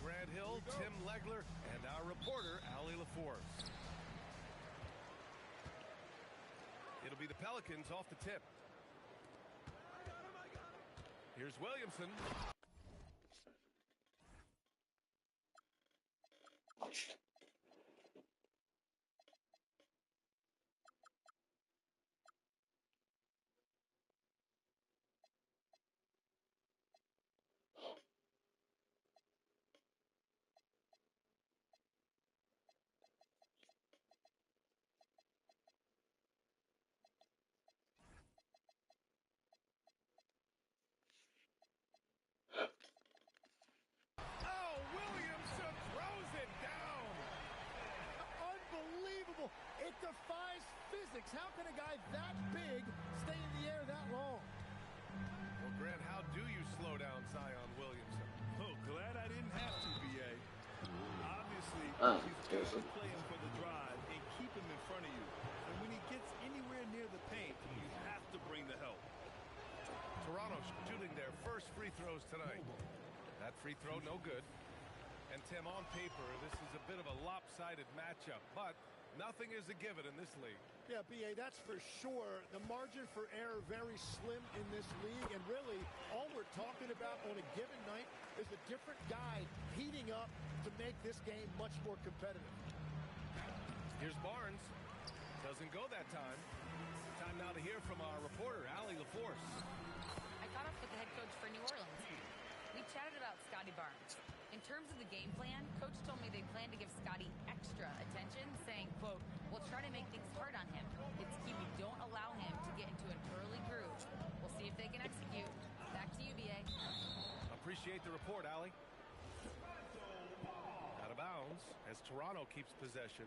Grant Hill, Tim Legler, and our reporter, Allie LaForce. It'll be the Pelicans off the tip. Here's Williamson. It defies physics. How can a guy that big stay in the air that long? Well, Grant, how do you slow down Zion Williamson? Oh, glad I didn't have to, B.A. Obviously, you've got to play him for the drive and keep him in front of you. And when he gets anywhere near the paint, you have to bring the help. Toronto shooting their first free throws tonight. That free throw, no good. And, Tim, on paper, this is a bit of a lopsided matchup, but nothing is a given in this league. Yeah, B.A., that's for sure. The margin for error very slim in this league, and really all we're talking about on a given night is a different guy heating up to make this game much more competitive. Here's Barnes. Doesn't go that time. Time now to hear from our reporter, Allie LaForce. I caught up with the head coach for New Orleans. We chatted about Scotty Barnes. In terms of the game plan, Coach told me they plan to give Scotty extra attention, saying, quote, we'll try to make things hard on him. It's key we don't allow him to get into an early groove. We'll see if they can execute. Back to you, B.A. Appreciate the report, Allie. Out of bounds as Toronto keeps possession.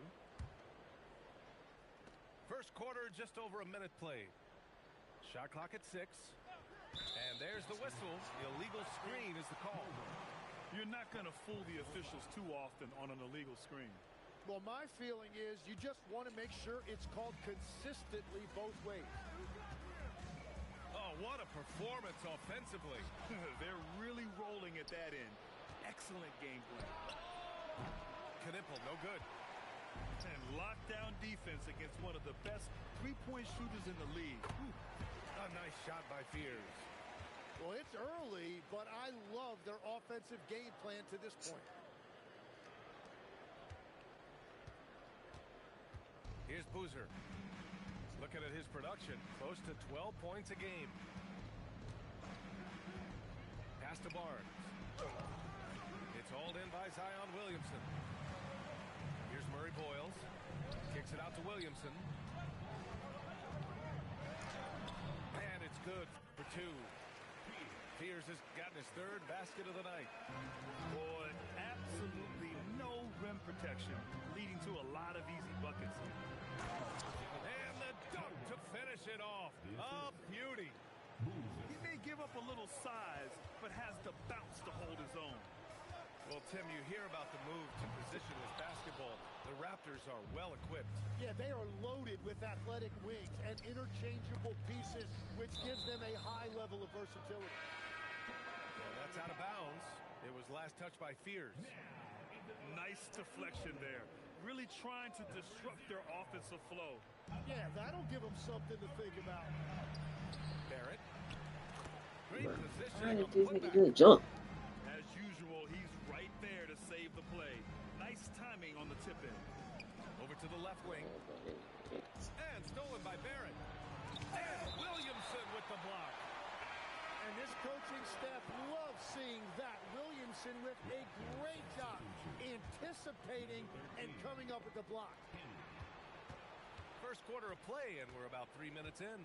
First quarter, just over a minute played. Shot clock at 6. And there's the whistle. The illegal screen is the call. You're not going to fool the officials too often on an illegal screen. Well, my feeling is you just want to make sure it's called consistently both ways. Oh, what a performance offensively. They're really rolling at that end. Excellent game plan. Knipple, no good. And lockdown defense against one of the best three-point shooters in the league. A nice shot by Fears. Well, it's early, but I love their offensive game plan to this point. Here's Boozer. Looking at his production, close to 12 points a game. Pass to Barnes. It's hauled in by Zion Williamson. Here's Murray Boyles. Kicks it out to Williamson. And it's good for 2. Fears has gotten his third basket of the night. Boy, absolutely no rim protection, leading to a lot of easy buckets. And the dunk to finish it off. A beauty. He may give up a little size, but has the bounce to hold his own. Well, Tim, you hear about the move to positionless basketball. The Raptors are well equipped. Yeah, they are loaded with athletic wings and interchangeable pieces, which gives them a high level of versatility. And that's out of bounds. It was last touched by Fears. Nice deflection there. Really trying to disrupt their offensive flow. Yeah, that'll give them something to think about. Barrett. Great position. Why did this nigga do a jump? As usual, he's right there to save the play. Nice timing on the tip in. Over to the left wing. And stolen by Barrett. And Williamson with the block. And this coaching staff loves seeing that. Williamson with a great job anticipating and coming up with the block. First quarter of play, and we're about 3 minutes in.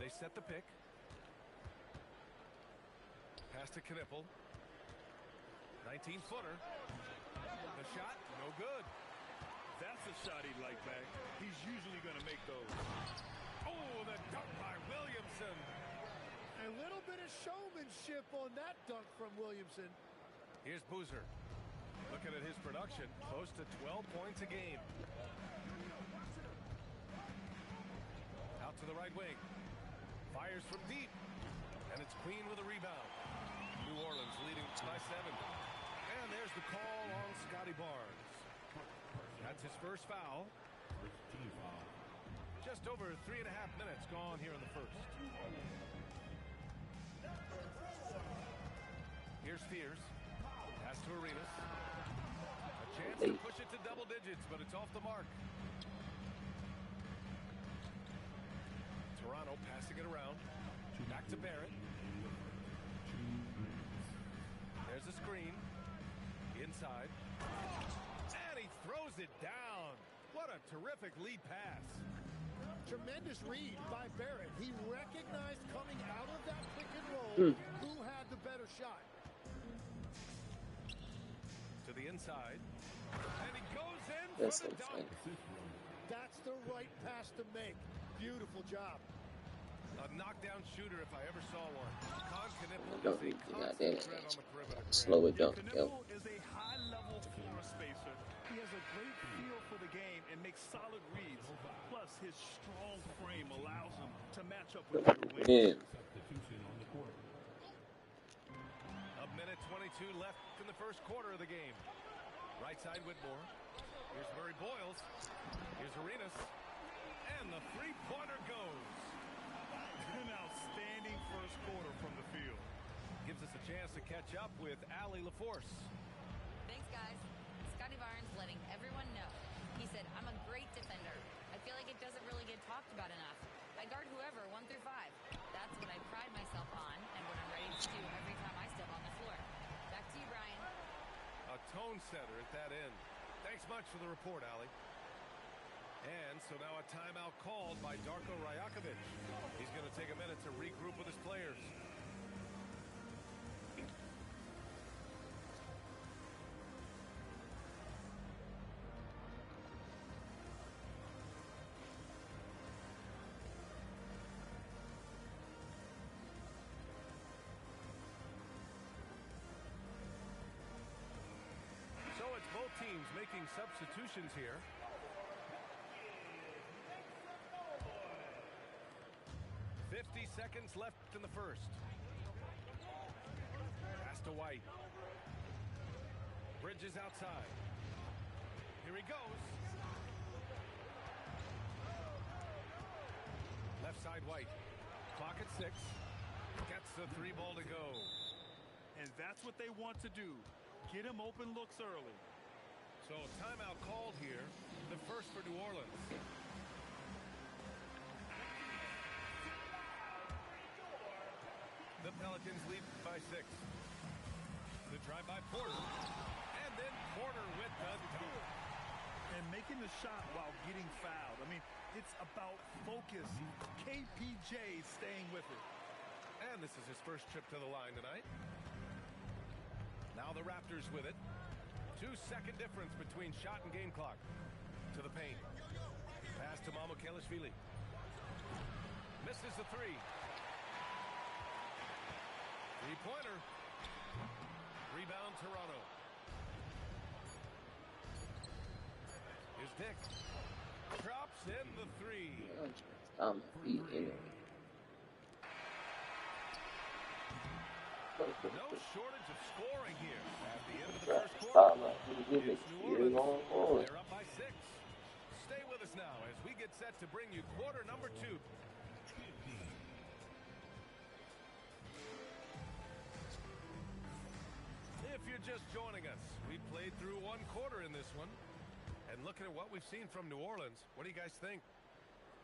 They set the pick. Pass to Knipple. 19-footer. The shot, no good. That's a shot he'd like back. He's usually going to make those. Oh, the dunk by Williamson. A little bit of showmanship on that dunk from Williamson. Here's Boozer. Looking at his production, close to 12 points a game. Out to the right wing. Fires from deep. And it's Queen with a rebound. New Orleans leading by 7. And there's the call on Scotty Barnes. That's his first foul. Just over 3.5 minutes gone here in the first. Here's Fears. Pass to Arenas. A chance to push it to double digits, but it's off the mark. Toronto passing it around. Back to Barrett. There's a screen. Inside. And he throws it down. What a terrific lead pass. Tremendous read by Barrett. He recognized coming out of that pick and roll who had the better shot. To the inside. And he goes in for the dunk. That's the right pass to make. Beautiful job. A knockdown shooter if I ever saw one. Con Knipple is a constant threat on the perimeter. Slow it down. Knipple is a high-level floor spacer. He has a great feel for the game and makes solid reads. Plus, his strong frame allows him to match up with your wings. A minute 22 left in the first quarter of the game. Right side Whitmore. Here's Murray Boyles. Here's Arenas. And the three-pointer goes. An outstanding first quarter from the field. Gives us a chance to catch up with Allie LaForce. Thanks, guys. Scotty Barnes letting everyone know. He said, I'm a great defender. I feel like it doesn't really get talked about enough. I guard whoever, 1 through 5. That's what I pride myself on and what I'm ready to do every time I step on the floor. Back to you, Brian. A tone setter at that end. Thanks much for the report, Allie. And so now a timeout called by Darko Rajakovic. He's going to take a minute to regroup with his players. So it's both teams making substitutions here. 50 seconds left in the first. Pass to White. Bridges outside. Here he goes. Left side White. Clock at 6. Gets the 3 ball to go. And that's what they want to do. Get him open looks early. So timeout called here. The first for New Orleans. The Pelicans lead by 6. The drive by Porter. And then Porter with the dunk. And making the shot while getting fouled. I mean, it's about focus. KPJ staying with it. And this is his first trip to the line tonight. Now the Raptors with it. 2-second difference between shot and game clock. To the paint. Pass to Mamukelashvili. Misses the 3. Three-pointer. Rebound Toronto. Here's Dick. Drops in the 3. No shortage of scoring here at the end of the first quarter. It's New Orleans. They're up by 6. Stay with us now as we get set to bring you quarter number 2. If you're just joining us, we played through 1 quarter in this one. And looking at what we've seen from New Orleans, what do you guys think?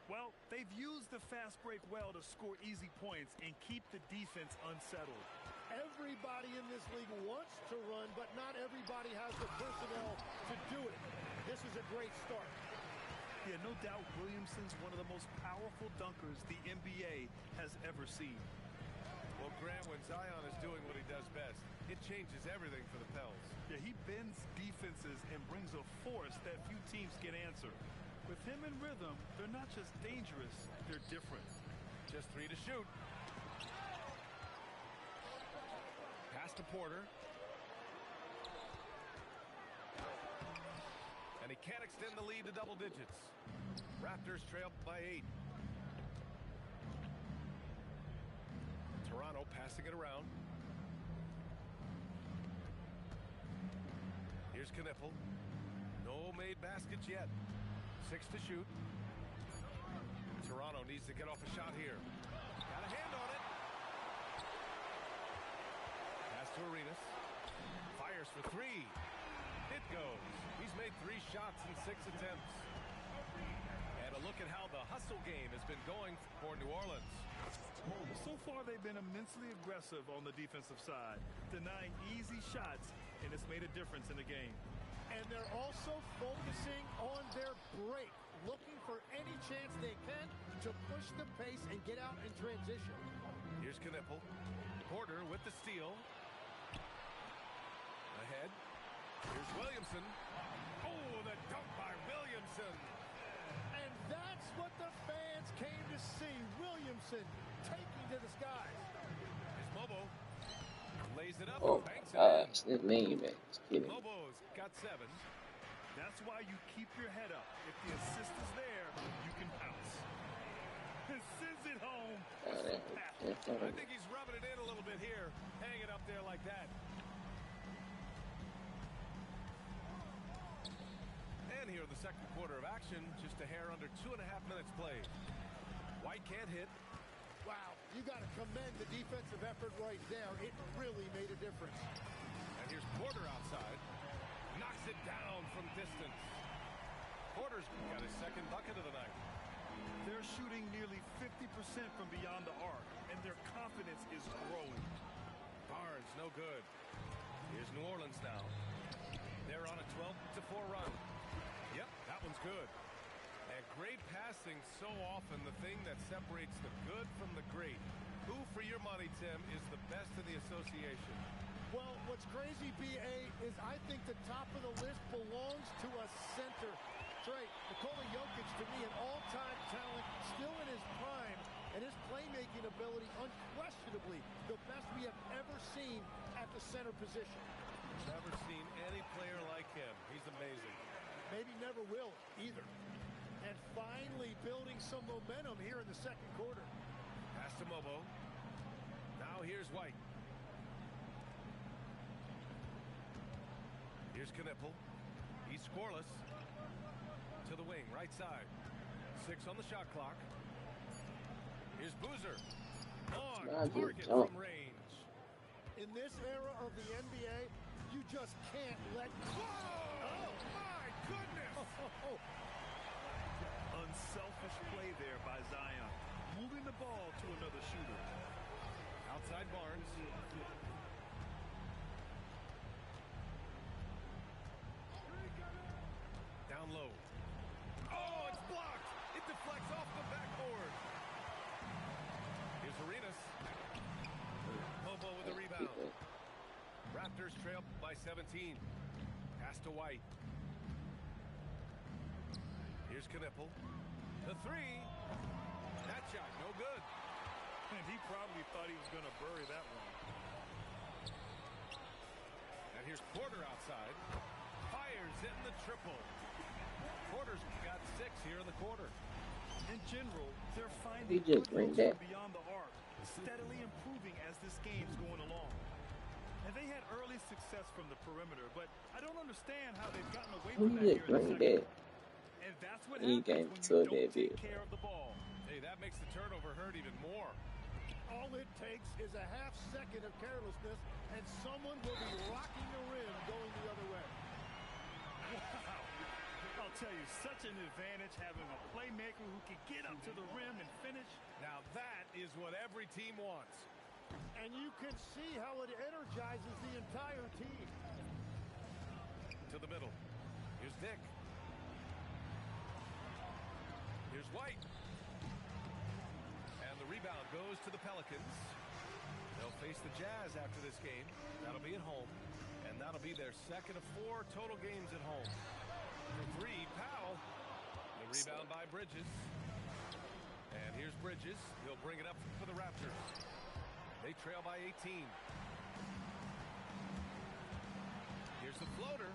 Well, they've used the fast break well to score easy points and keep the defense unsettled. Everybody in this league wants to run, but not everybody has the personnel to do it. This is a great start. Yeah, no doubt Williamson's one of the most powerful dunkers the NBA has ever seen. Well, Grant, when Zion is doing what he does best, it changes everything for the Pels. Yeah, he bends defenses and brings a force that few teams can answer. With him in rhythm, they're not just dangerous, they're different. Just 3 to shoot. Pass to Porter. And he can't extend the lead to double digits. Raptors trail by 8. Toronto passing it around. Here's Knipple. No made baskets yet. 6 to shoot. Toronto needs to get off a shot here. Got a hand on it. Pass to Arenas. Fires for 3. It goes. He's made 3 shots in 6 attempts. And a look at how the hustle game has been going for New Orleans. So far, they've been immensely aggressive on the defensive side, denying easy shots, and it's made a difference in the game. And they're also focusing on their break, looking for any chance they can to push the pace and get out in transition. Here's Knipple. Porter with the steal. Ahead. Here's Williamson. Oh, the dunk by Williamson. And that's what the fans came to see. Williamson taking to the skies. Here's Mobo. Lays it up. Oh Banks my gosh, this mean, man. Just kidding. Mobo's got 7. That's why you keep your head up. If the assist is there, you can pounce. Sends it home. I think he's rubbing it in a little bit here. Hang it up there like that. And here in the second quarter of action, just a hair under 2.5 minutes played. White can't hit. Wow, you got to commend the defensive effort right there. It really made a difference. And here's Porter outside. Knocks it down from distance. Porter's got his second bucket of the night. They're shooting nearly 50% from beyond the arc, and their confidence is growing. Barnes, no good. Here's New Orleans now. They're on a 12-4 run. Yep, that one's good. And great passing, so often the thing that separates the good from the great. Who, for your money, Tim, is the best in the association? Well, what's crazy, B.A., is I think the top of the list belongs to a center. Trey, Nikola Jokic, to me, an all-time talent, still in his prime, and his playmaking ability, unquestionably, the best we have ever seen at the center position. Never seen any player like him. He's amazing. Maybe never will, either. And finally building some momentum here in the second quarter. Pass to Mobo. Now here's White. Here's Knipple. He's scoreless. To the wing, right side. 6 on the shot clock. Here's Boozer. On target from range. In this era of the NBA, you just can't let go. Oh, my goodness. Unselfish play there by Zion, moving the ball to another shooter. Outside Barnes. Down low. Oh, it's blocked. It deflects off the backboard. Here's Arenas. Mobo with the rebound. Raptors trail by 17. Pass to White. Here's Knipple. The 3. That shot, no good. And he probably thought he was going to bury that one. And here's Porter outside. Fires in the triple. Porter's got 6 here in the quarter. In general, they're finding He just good bring looks that. from beyond the arc, steadily improving as this game's going along. And they had early success from the perimeter, but I don't understand how they've gotten away Who from that just here in the bring second. that? And that's what He happens came when so you don't that take big. care of the ball. Hey, that makes the turnover hurt even more. All it takes is a half second of carelessness, and someone will be rocking the rim going the other way. Wow. I'll tell you, such an advantage having a playmaker who can get up to the rim and finish. Now that is what every team wants. And you can see how it energizes the entire team. To the middle. Here's Dick. Here's White. And the rebound goes to the Pelicans. They'll face the Jazz after this game. That'll be at home. And that'll be their second of 4 total games at home. For 3, Powell. The rebound by Bridges. And here's Bridges. He'll bring it up for the Raptors. They trail by 18. Here's the floater.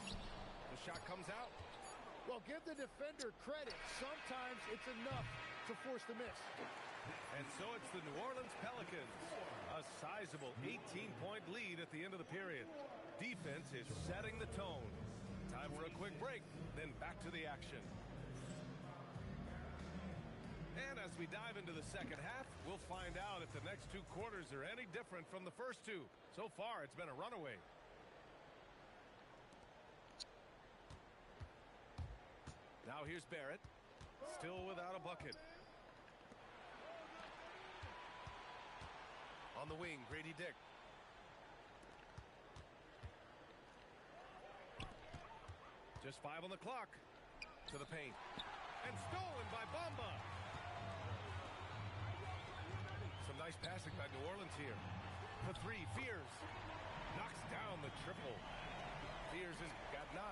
The shot comes out. Well, give the defender credit. Sometimes it's enough to force the miss. And so it's the New Orleans Pelicans. A sizable 18-point lead at the end of the period. Defense is setting the tone. Time for a quick break, then back to the action. And as we dive into the second half, we'll find out if the next two quarters are any different from the first two. So far, it's been a runaway. Now here's Barrett. Still without a bucket. On the wing, Grady Dick. Just 5 on the clock. To the paint. And stolen by Bamba. Some nice passing by New Orleans here. For 3, Fears. Knocks down the triple. Fears has got 9.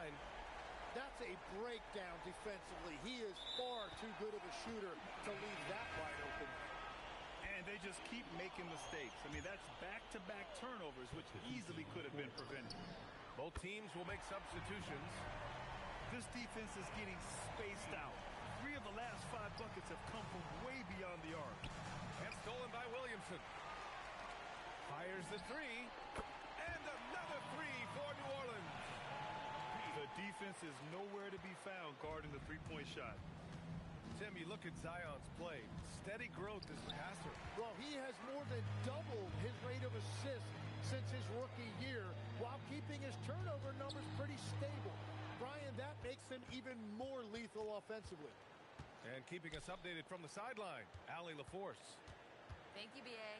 That's a breakdown defensively. He is far too good of a shooter to leave that wide open. And they just keep making mistakes. I mean, that's back-to-back turnovers, which easily could have been prevented. Both teams will make substitutions. This defense is getting spaced out. 3 of the last 5 buckets have come from way beyond the arc. And stolen by Williamson. Fires the 3. And another 3 for New Orleans. The defense is nowhere to be found guarding the three-point shot. Tim, you look at Zion's play. Steady growth as a passer. Well, he has more than doubled his rate of assists since his rookie year, while keeping his turnover numbers pretty stable. Brian, that makes him even more lethal offensively. And keeping us updated from the sideline, Allie LaForce. Thank you, B.A.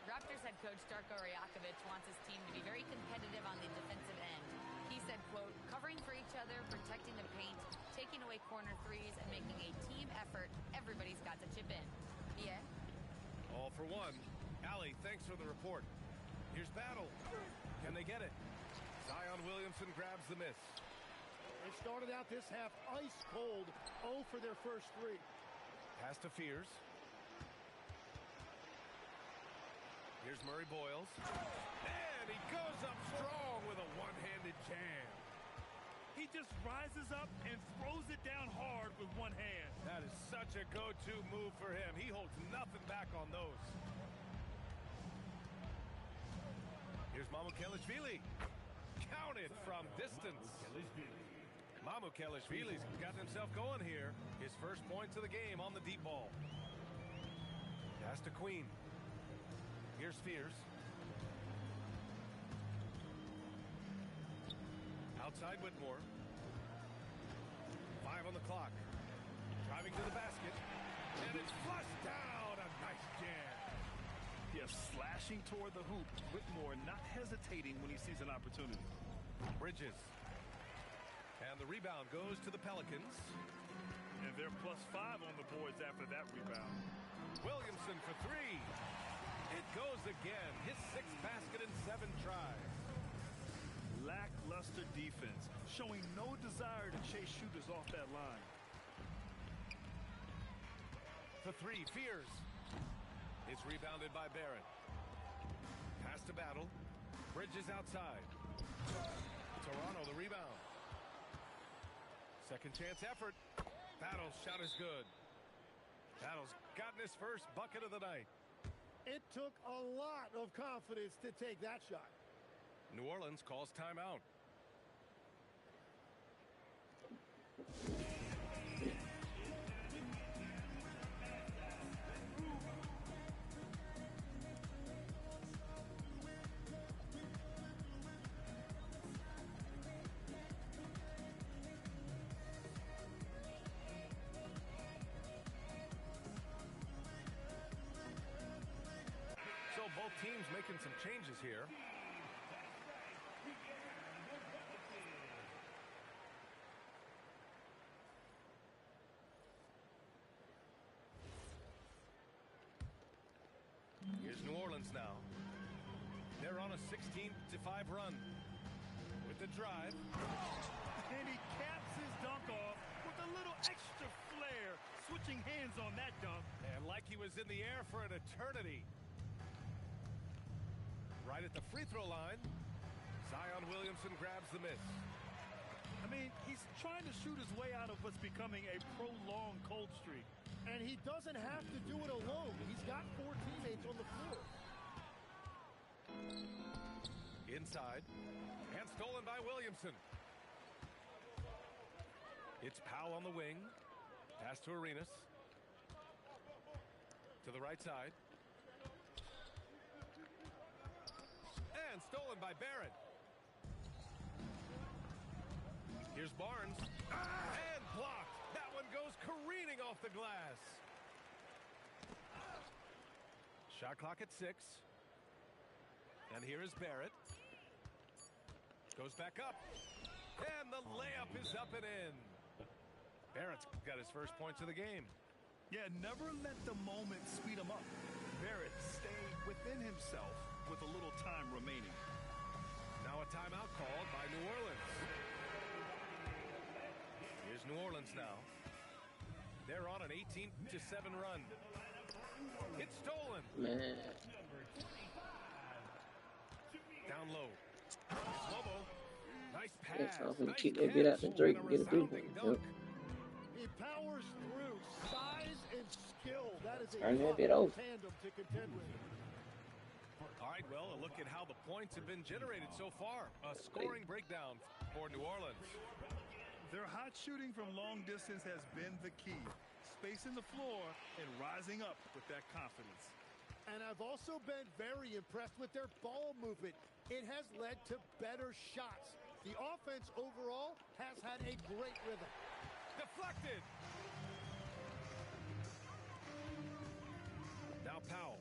Raptors head coach Darko Rajakovic wants his team to be very competitive on the defensive end. He said, quote, covering for each other, protecting the paint, taking away corner threes, and making a team effort. Everybody's got to chip in. B.A.? All for one. Allie, thanks for the report. Here's Battle. Can they get it? Zion Williamson grabs the miss. They started out this half ice cold, 0 for their first 3. Pass to Fears. Here's Murray Boyles. And he goes up strong with a one-handed jam. He just rises up and throws it down hard with one hand. That is such a go-to move for him. He holds nothing back on those. Here's Mamukelashvili. Counted from distance. Mamukelashvili's gotten himself going here. His first points of the game on the deep ball. Pass to Queen. Here's Fears. Outside Whitmore. 5 on the clock. Driving to the basket. And it's flushed down. A nice jam. Yes, slashing toward the hoop. Whitmore not hesitating when he sees an opportunity. Bridges. And the rebound goes to the Pelicans. And they're +5 on the boards after that rebound. Williamson for 3. It goes again. His 6th basket in 7 tries. Lackluster defense, showing no desire to chase shooters off that line. For 3, Fears. It's rebounded by Barrett. Pass to Battle. Bridges outside. Toronto the rebound. Second chance effort. Battle's shot is good. Battle's gotten his first bucket of the night. It took a lot of confidence to take that shot. New Orleans calls timeout. So both teams making some changes here. Here's New Orleans now. They're on a 16-5 run. With the drive. And he caps his dunk off with a little extra flair. Switching hands on that dunk. And like he was in the air for an eternity. Right at the free throw line. Zion Williamson grabs the miss. I mean, he's trying to shoot his way out of what's becoming a prolonged cold streak. And he doesn't have to do it alone. He's got 4 teammates on the floor. Inside. And stolen by Williamson. It's Powell on the wing. Pass to Arenas. To the right side. And stolen by Barrett. Here's Barnes. And blocked. That one goes careening off the glass. Shot clock at 6. And here is Barrett. Goes back up. And the layup is up and in. Barrett's got his first points of the game. Yeah, never let the moment speed him up. Barrett stayed within himself with a little time remaining. Now a timeout called by New Orleans. Here's New Orleans now. They're on an 18-7 run. It's stolen. Man. Down low. Slobo. Nice pass. Yes, I'm gonna Nice keep that bit out the catch. Drake And and get a big resounding one. dunk. He powers through. Size and skill. That is a Turn that tough bit over. tandem to contend with. All right, well, a look at how the points have been generated so far. A scoring breakdown for New Orleans. Their hot shooting from long distance has been the key. Spacing the floor and rising up with that confidence. And I've also been very impressed with their ball movement. It has led to better shots. The offense overall has had a great rhythm. Deflected. Now Powell.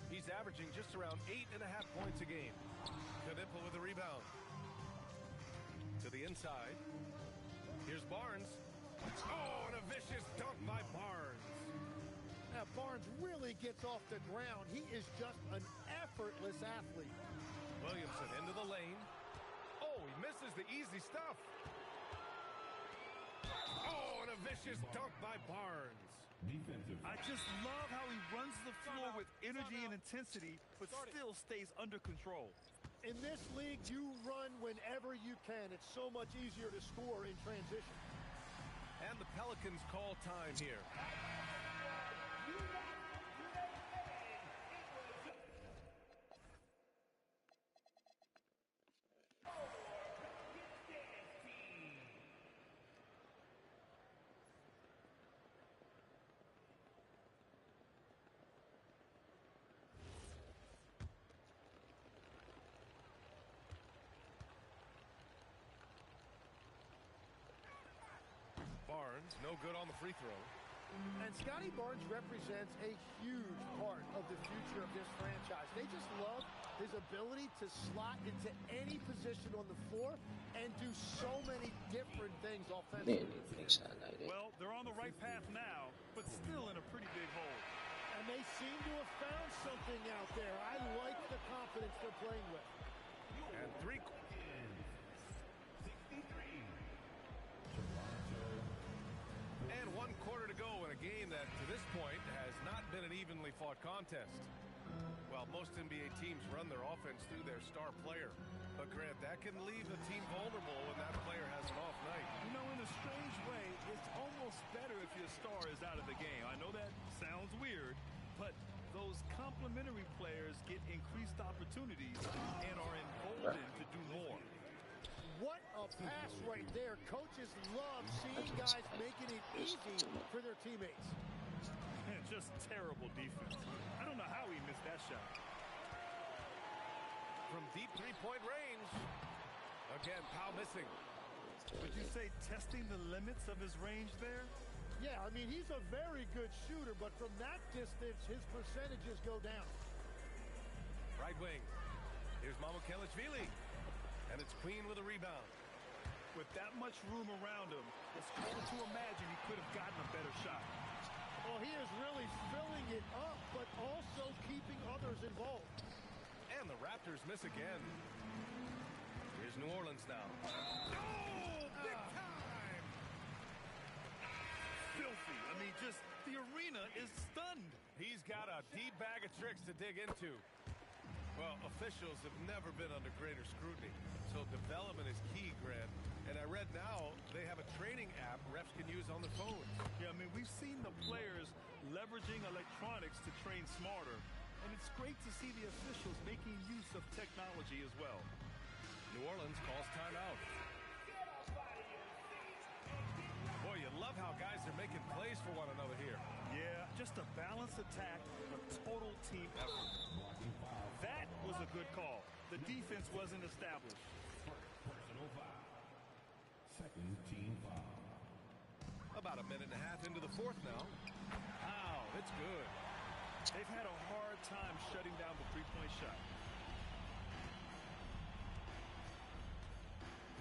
He's averaging just around 8.5 points a game. Knipple with the rebound. To the inside. Here's Barnes. Oh, and a vicious dunk by Barnes. Now Barnes really gets off the ground. He is just an effortless athlete. Williamson into the lane. Oh, he misses the easy stuff. Oh, and a vicious dunk by Barnes. I just love how he runs the floor with energy and intensity, but still stays under control. In this league, you run whenever you can. It's so much easier to score in transition. And the Pelicans call time here. Barnes, no good on the free throw. And Scotty Barnes represents a huge part of the future of this franchise. They just love his ability to slot into any position on the floor and do so many different things Man, offensively. they make shot like that. Well, they're on the right path now, but still in a pretty big hole. And they seem to have found something out there. I like the confidence they're playing with. And three. And 1 quarter to go in a game that, to this point, has not been an evenly fought contest. Well, most NBA teams run their offense through their star player. But, Grant, that can leave a team vulnerable when that player has an off night. You know, in a strange way, it's almost better if your star is out of the game. I know that sounds weird, but those complementary players get increased opportunities and are emboldened to do more. What a pass right there. Coaches love seeing guys making it easy for their teammates. And just terrible defense. I don't know how he missed that shot. From deep three-point range. Again, Powell missing. Would you say testing the limits of his range there? Yeah, I mean, he's a very good shooter, but from that distance, his percentages go down. Right wing. Here's Mamukelashvili. And it's Queen with a rebound. With that much room around him, it's hard to imagine he could have gotten a better shot. Well, he is really filling it up, but also keeping others involved. And the Raptors miss again. Here's New Orleans now. Oh, big time! Filthy. I mean, just the arena is stunned. He's got a deep bag of tricks to dig into. Well, officials have never been under greater scrutiny, so development is key, Grant. And I read now they have a training app refs can use on their phones. Yeah, I mean, we've seen the players leveraging electronics to train smarter, and it's great to see the officials making use of technology as well. New Orleans calls timeout. Boy, you love how guys are making plays for one another here. Yeah, just a balanced attack, a total team effort. That was a good call. The defense wasn't established. Personal foul. Second team foul. About a minute and a half into the fourth now. Wow, it's good. They've had a hard time shutting down the three-point shot.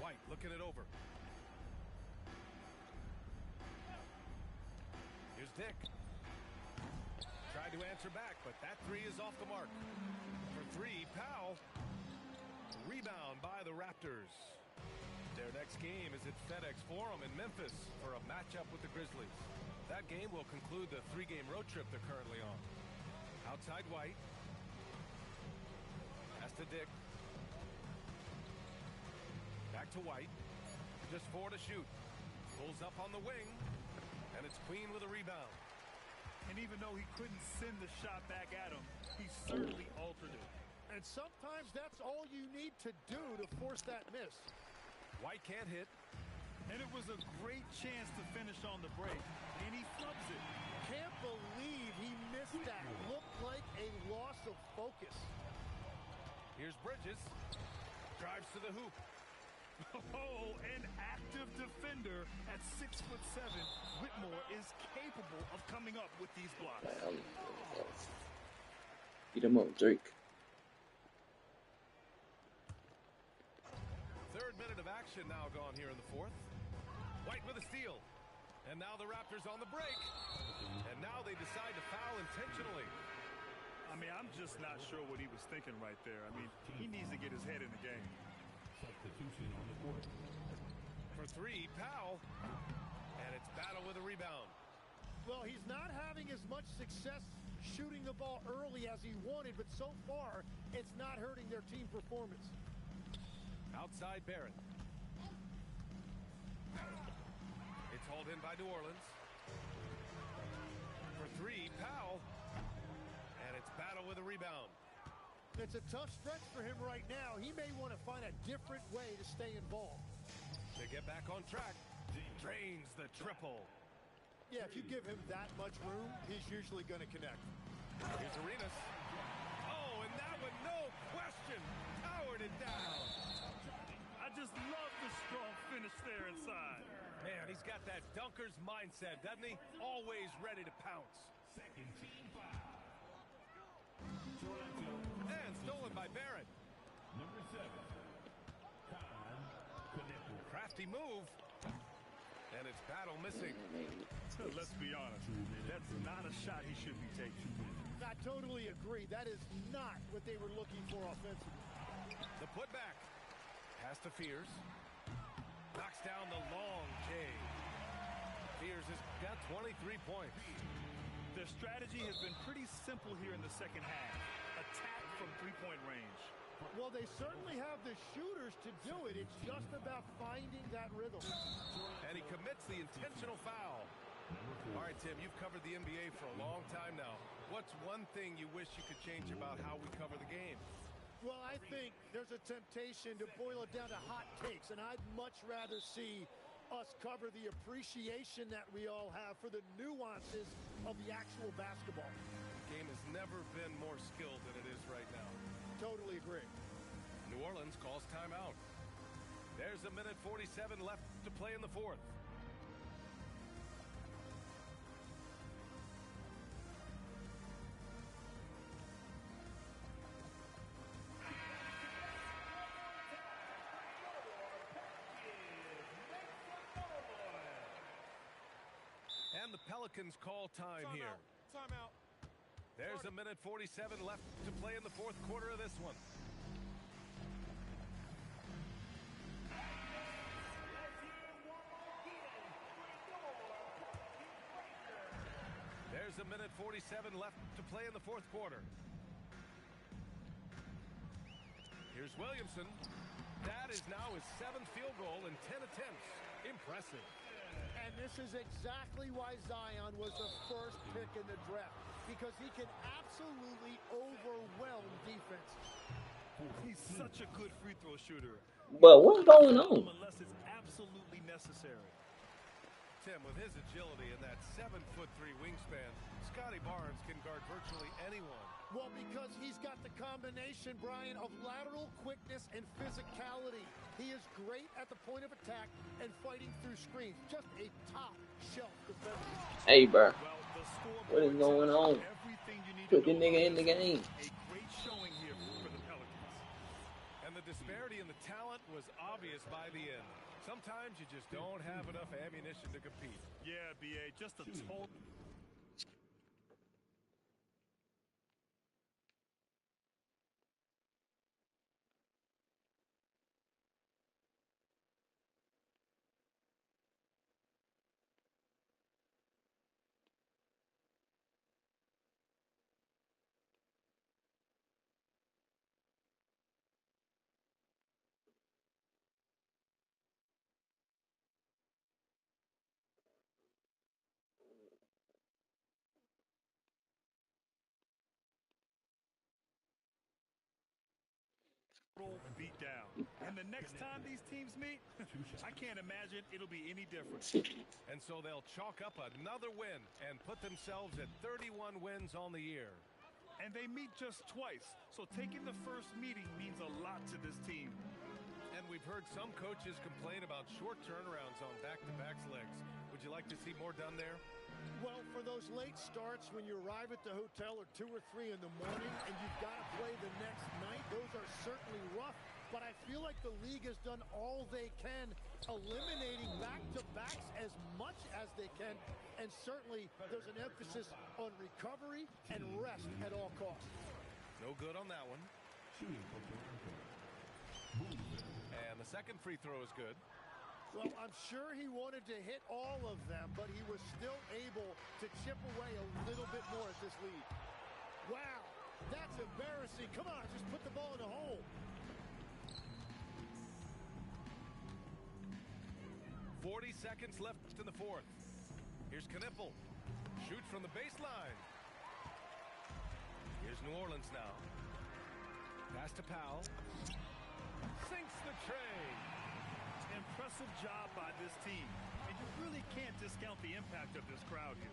White looking it over. Here's Dick. Tried to answer back, but that three is off the mark. For three, Powell. Rebound by the Raptors. Their next game is at FedEx Forum in Memphis for a matchup with the Grizzlies. That game will conclude the three-game road trip they're currently on. Outside White. Pass to Dick. Back to White. Just 4 to shoot. Pulls up on the wing. And it's Queen with a rebound. And even though he couldn't send the shot back at him, he certainly altered it. And sometimes that's all you need to do to force that miss. White can't hit. And it was a great chance to finish on the break. And he flubs it. Can't believe he missed that. Looked like a loss of focus. Here's Bridges. Drives to the hoop. Oh, an active defender at 6'7". Whitmore is capable of coming up with these blocks. Beat him up, Drake. Third minute of action now gone here in the fourth. White with a steal. And now the Raptors on the break. And now they decide to foul intentionally. I mean, I'm just not sure what he was thinking right there. I mean, he needs to get his head in the game. Substitution on the court. For three, Powell. And it's Battle with a rebound. Well, he's not having as much success shooting the ball early as he wanted, but so far, it's not hurting their team performance. Outside Barrett. It's hauled in by New Orleans. For three, Powell. And it's Battle with a rebound. It's a tough stretch for him right now. He may want to find a different way to stay involved. To get back on track, drains the triple. Yeah, if you give him that much room, he's usually going to connect. Here's Arenas. Oh, and that one, no question, powered it down. I just love the strong finish there inside. Man, he's got that dunker's mindset, doesn't he? Always ready to pounce. Second team foul. And stolen by Barrett. Number 7. Crafty move. And it's Battle missing. Let's be honest, that's not a shot he should be taking. I totally agree. That is not what they were looking for offensively. The putback. Pass to Fears. Knocks down the long J. Fears has got 23 points. Their strategy has been pretty simple here in the second half. Attack from three-point range. Well, they certainly have the shooters to do it. It's just about finding that rhythm. And he commits the intentional foul. All right, Tim, you've covered the NBA for a long time now. What's one thing you wish you could change about how we cover the game? Well, I think there's a temptation to boil it down to hot takes, and I'd much rather see us cover the appreciation that we all have for the nuances of the actual basketball. The game has never been more skilled than it is right now. Totally agree. New Orleans calls timeout. There's a minute 47 left to play in the fourth. And the Pelicans call time here. Timeout. There's a minute 47 left to play in the fourth quarter of this one. There's a minute 47 left to play in the fourth quarter. Here's Williamson. That is now his 7th field goal in 10 attempts. Impressive. And this is exactly why Zion was the first pick in the draft. because he can absolutely overwhelm defense. He's such a good free throw shooter. But what's going on? Unless it's absolutely necessary. Tim, with his agility and that 7'3" wingspan, Scotty Barnes can guard virtually anyone. Well, because he's got the combination, Brian, of lateral quickness and physicality. He is great at the point of attack and fighting through screens. Just a top shelf defender. Hey, bro. Well, the scoreboard What is going on? everything you need Put to the know nigga in about the this game. A great showing here for the Pelicans. And the disparity in the talent was obvious by the end. Sometimes you just don't have enough ammunition to compete. Yeah, BA, just a total. Beat down. And the next time these teams meet, I can't imagine it'll be any different. And so they'll chalk up another win and put themselves at 31 wins on the year. And they meet just twice, so taking the first meeting means a lot to this team. And we've heard some coaches complain about short turnarounds on back-to-back legs. Would you like to see more done there? Well, for those late starts when you arrive at the hotel at 2 or 3 in the morning and you've got to play the next night, those are certainly rough. But I feel like the league has done all they can, eliminating back-to-backs as much as they can. And certainly there's an emphasis on recovery and rest at all costs. No good on that one. And the second free throw is good. Well, I'm sure he wanted to hit all of them, but he was still able to chip away a little bit more at this lead. Wow, that's embarrassing. Come on, just put the ball in the hole. 40 seconds left in the fourth. Here's Knipple. Shoots from the baseline. Here's New Orleans now. Pass to Powell. Sinks the tray. Impressive job by this team. And you really can't discount the impact of this crowd here.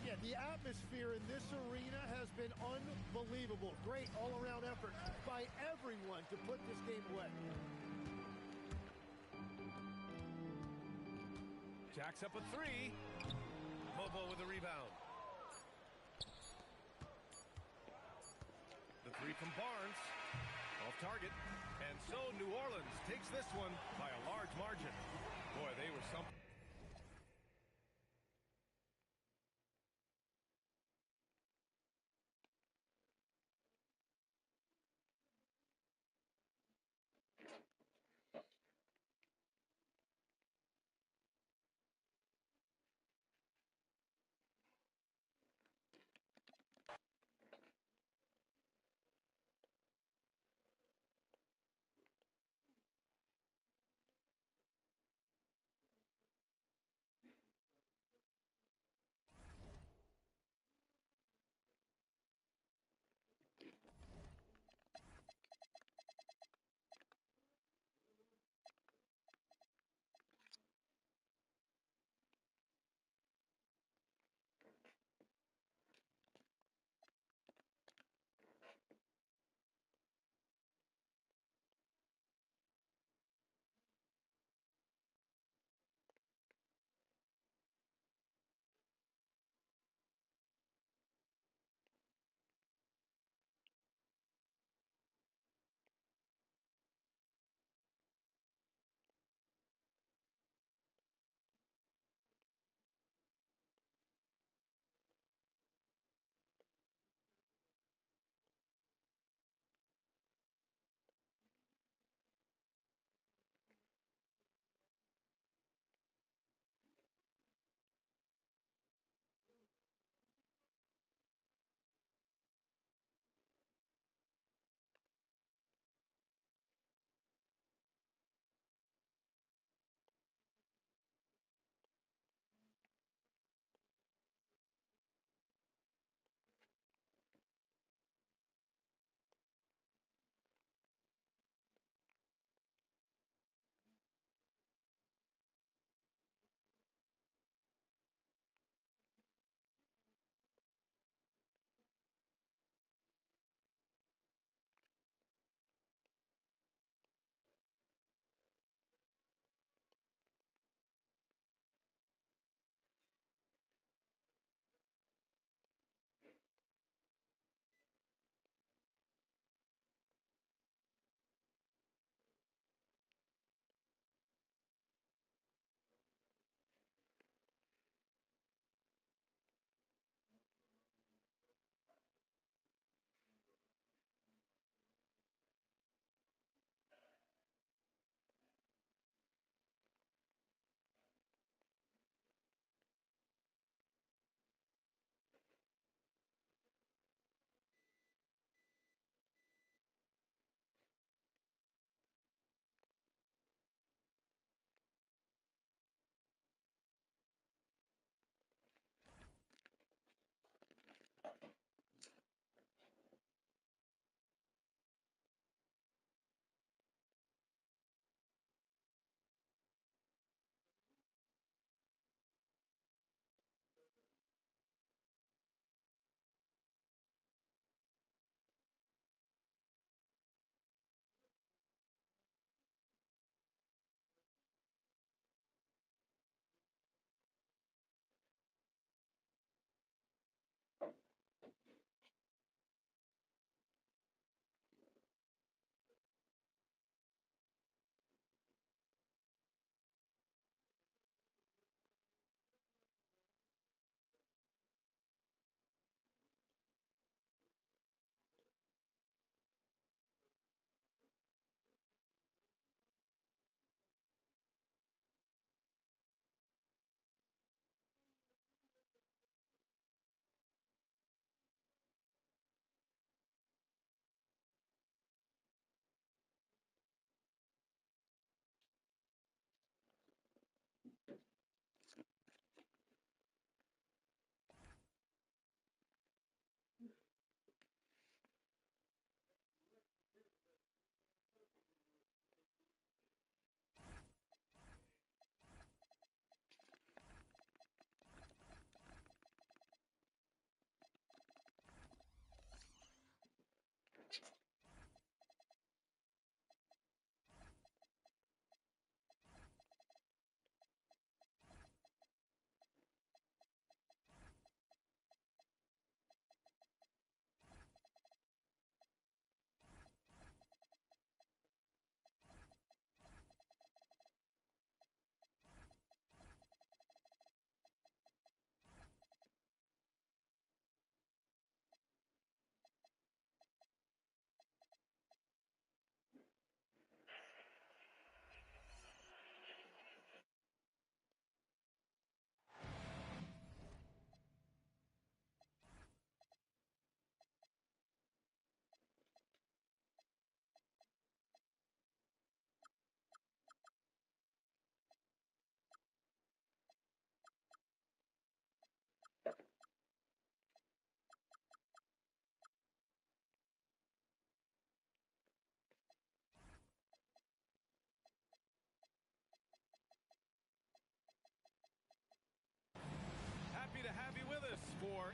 Yeah, the atmosphere in this arena has been unbelievable. Great all-around effort by everyone to put this game away. Jacks up a three. Mobo with a rebound. The three from Barnes. Off target. And so New Orleans takes this one by a large margin. Boy, they were something.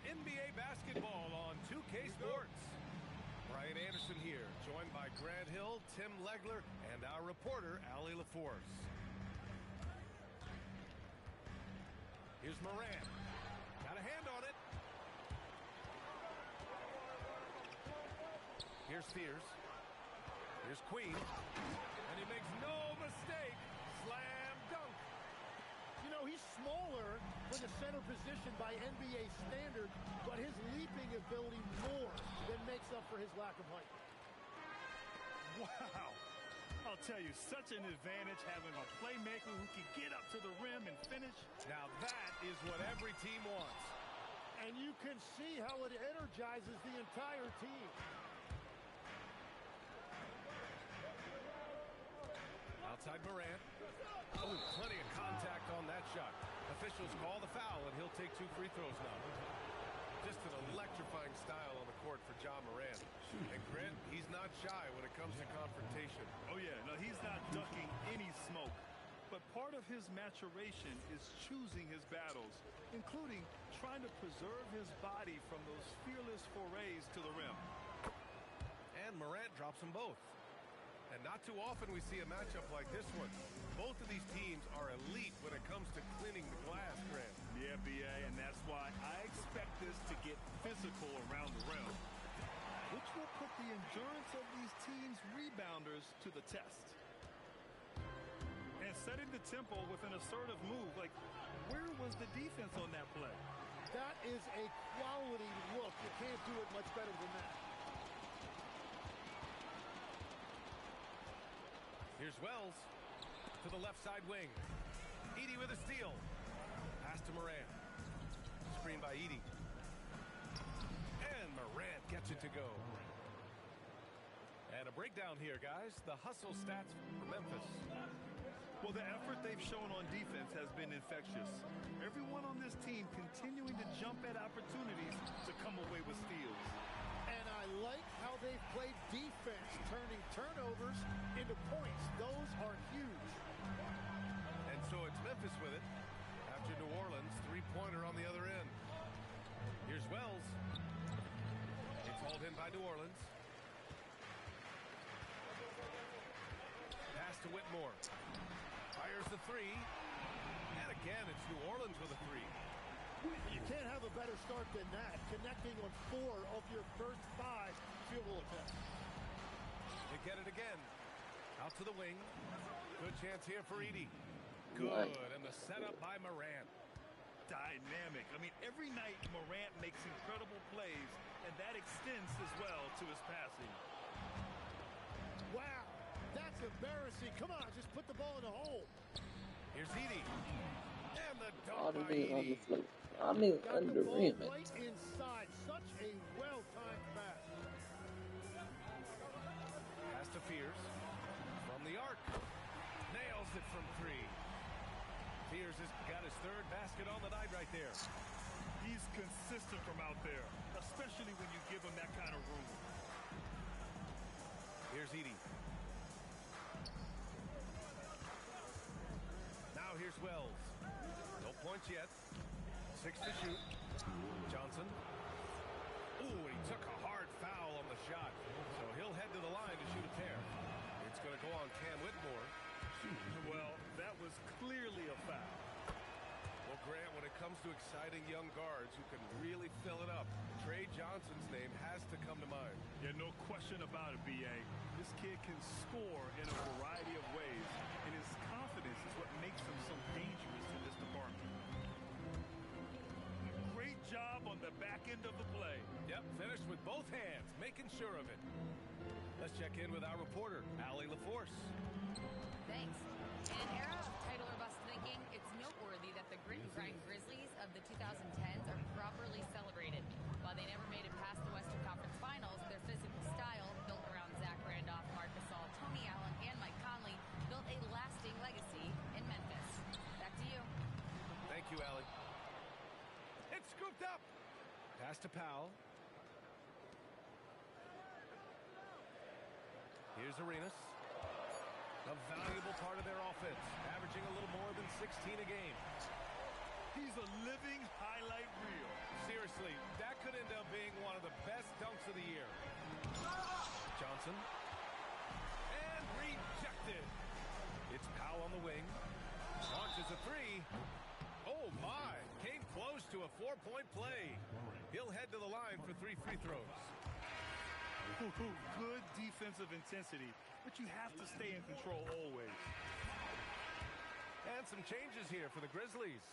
NBA basketball on 2K Sports. Brian Anderson here, joined by Grant Hill, Tim Legler, and our reporter, Allie LaForce. Here's Moran. Got a hand on it. Here's Spears. Here's Queen. And he makes no mistake. Slam dunk. You know, he's smaller for the center position by NBA standard, but his leaping ability more than makes up for his lack of height. Wow. I'll tell you, such an advantage having a playmaker who can get up to the rim and finish. Now that is what every team wants. And you can see how it energizes the entire team. Outside Morant. Oh, plenty of contact on that shot. Officials call the foul, and he'll take 2 free throws now. Just an electrifying style on the court for Ja Morant. And Grant, he's not shy when it comes to confrontation. Oh, yeah. No, he's not ducking any smoke. But part of his maturation is choosing his battles, including trying to preserve his body from those fearless forays to the rim. And Morant drops them both. And not too often we see a matchup like this one. Both of these teams are elite when it comes to cleaning the glass, Grant. Yeah, BA, and that's why I expect this to get physical around the rim, which will put the endurance of these teams' rebounders to the test. And setting the tempo with an assertive move, like, where was the defense on that play? That is a quality look. You can't do it much better than that. Here's Wells to the left side wing. Edey with a steal. Pass to Morant. Screen by Edey. And Morant gets it to go. And a breakdown here, guys. The hustle stats for Memphis. Well, the effort they've shown on defense has been infectious. Everyone on this team continuing to jump at opportunities to come away with steals. And I like how they've played defense, turning turnovers into points. Those are huge. And so it's Memphis with it. After New Orleans, 3-pointer on the other end. Here's Wells. It's hauled in by New Orleans. Pass to Whitmore. Fires the 3. And again, it's New Orleans with a 3. You can't have a better start than that, connecting on 4 of your first 5 field goal attempts. They get it again. Out to the wing. Good chance here for Edey. Good. Right. And the setup by Morant. Dynamic. I mean, every night Morant makes incredible plays, and that extends as well to his passing. Wow, that's embarrassing. Come on, just put the ball in the hole. Here's Edey. And the All dunk the by way on the Edey. floor. I mean, Got under the ball rim. right inside. Such a well-timed pass. Pass to Fears. From the arc. Nails it from 3. Fears has got his 3rd basket on the night right there. He's consistent from out there, especially when you give him that kind of room. Here's Edey. Now here's Wells. No points yet. 6 to shoot. Johnson. Ooh, he took a hard foul on the shot. So he'll head to the line to shoot a pair. It's going to go on Cam Whitmore. Well, that was clearly a foul. Well, Grant, when it comes to exciting young guards who can really fill it up, Trey Johnson's name has to come to mind. Yeah, no question about it, B.A. This kid can score in a variety of ways, and his confidence is what makes him so dangerous in this department. Great job on the back end of the play. Yep, finished with both hands, making sure of it. Let's check in with our reporter, Allie LaForce. Thanks. In an era of title or bust thinking, it's noteworthy that the grit and grind Grizzlies of the 2010s are properly celebrated. While they never made it past the Western Conference Finals, their physical style, built around Zach Randolph, Marc Gasol, Tony Allen, and Mike Conley, built a lasting legacy in Memphis. Back to you. Thank you, Allie. It's scooped up. Pass to Powell. Here's Arenas. A valuable part of their offense, averaging a little more than 16 a game. He's a living highlight reel. Seriously, that could end up being one of the best dunks of the year. Johnson. And rejected. It's Powell on the wing. Launches a three. Oh, my. Came close to a 4-point play. He'll head to the line for 3 free throws. Good defensive intensity, but you have to stay in control always. And some changes here for the Grizzlies.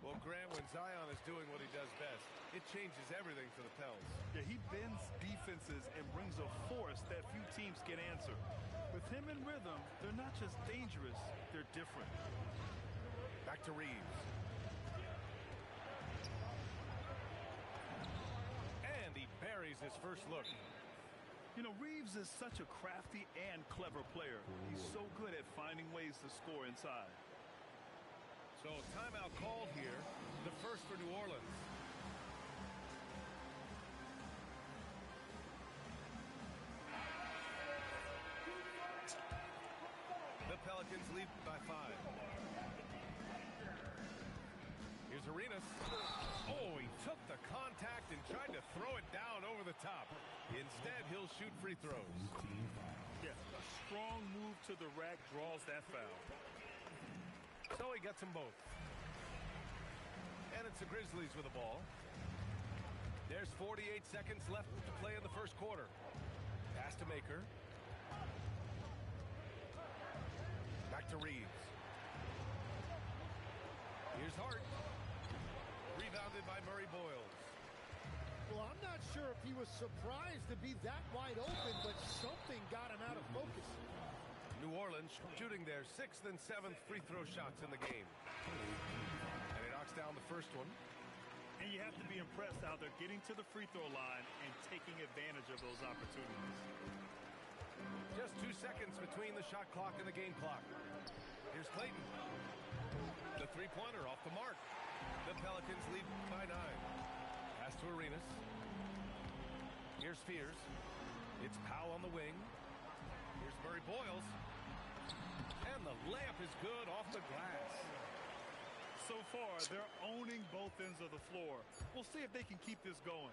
Well, Grant, when Zion is doing what he does best, it changes everything for the Pels. Yeah, he bends defenses and brings a force that few teams can answer. With him in rhythm, they're not just dangerous, they're different. Back to Reeves. And he buries his first look. You know, Reeves is such a crafty and clever player. He's so good at finding ways to score inside. So timeout called here, the first for New Orleans. The Pelicans lead by 5. Here's Arenas. Oh, he took the contact and tried to throw it down over the top. Instead, he'll shoot free throws. Yeah, a strong move to the rack draws that foul. So he gets them both. And it's the Grizzlies with the ball. There's 48 seconds left to play in the first quarter. Pass to Maker. Back to Reeves. Here's Hart. Rebounded by Murray Boyles. Well, I'm not sure if he was surprised to be that wide open, but something got him out of focus. New Orleans shooting their 6th and 7th free throw shots in the game. And he knocks down the first one. And you have to be impressed how they're getting to the free throw line and taking advantage of those opportunities. Just 2 seconds between the shot clock and the game clock. Here's Clayton. The three-pointer off the mark. The Pelicans lead by 9. Pass to Arenas. Here's Spears. It's Powell on the wing. Here's Murray Boyles. And the layup is good off the glass. So far, they're owning both ends of the floor. We'll see if they can keep this going.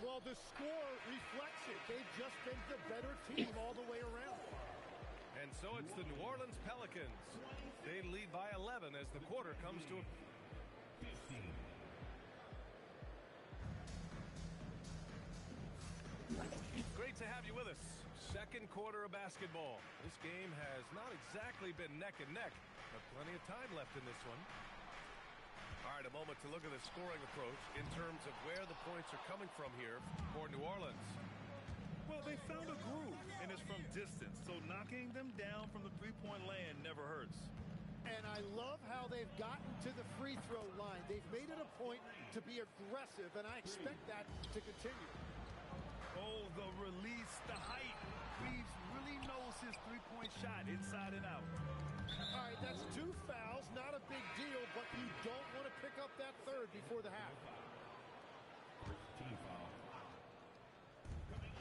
Well, the score reflects it. They've just been the better team all the way around. And so it's the New Orleans Pelicans. They lead by 11 as the quarter comes to a... Great to have you with us. Second quarter of basketball. This game has not exactly been neck and neck, but plenty of time left in this one. All right, a moment to look at the scoring approach in terms of where the points are coming from here for New Orleans. Well, they found a groove, and it's from distance, so knocking them down from the three-point land never hurts. And I love how they've gotten to the free throw line. They've made it a point to be aggressive, and I expect that to continue. Oh, the release, the height. Reeves really knows his three-point shot inside and out. All right, that's 2 fouls, not a big deal, but you don't want to pick up that third before the half.